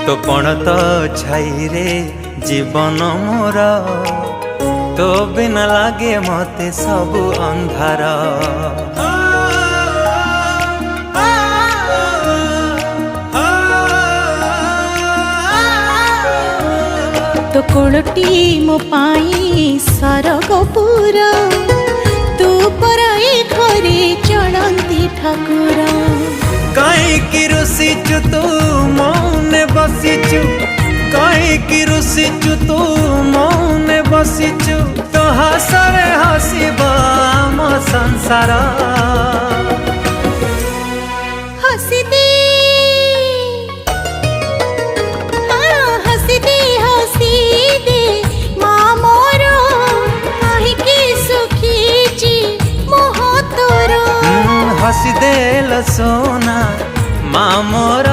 तो पण तो छाई रे जीवन मोर तो बिना लागे मते सबु अंधार। तो कोलटी मो पाई सरगपुर तू पराई घरे चलती ठाकुर। कहीं रुसीचु तू मौने बसीचु कहीं रुसीचु तू मौने बसीचु तो हसरे हसीब आम संसार। हसी दे हसी दे हसी दे माँ मोर कहीं सुखी मोह तोर। हसी दे सोना माँ मोर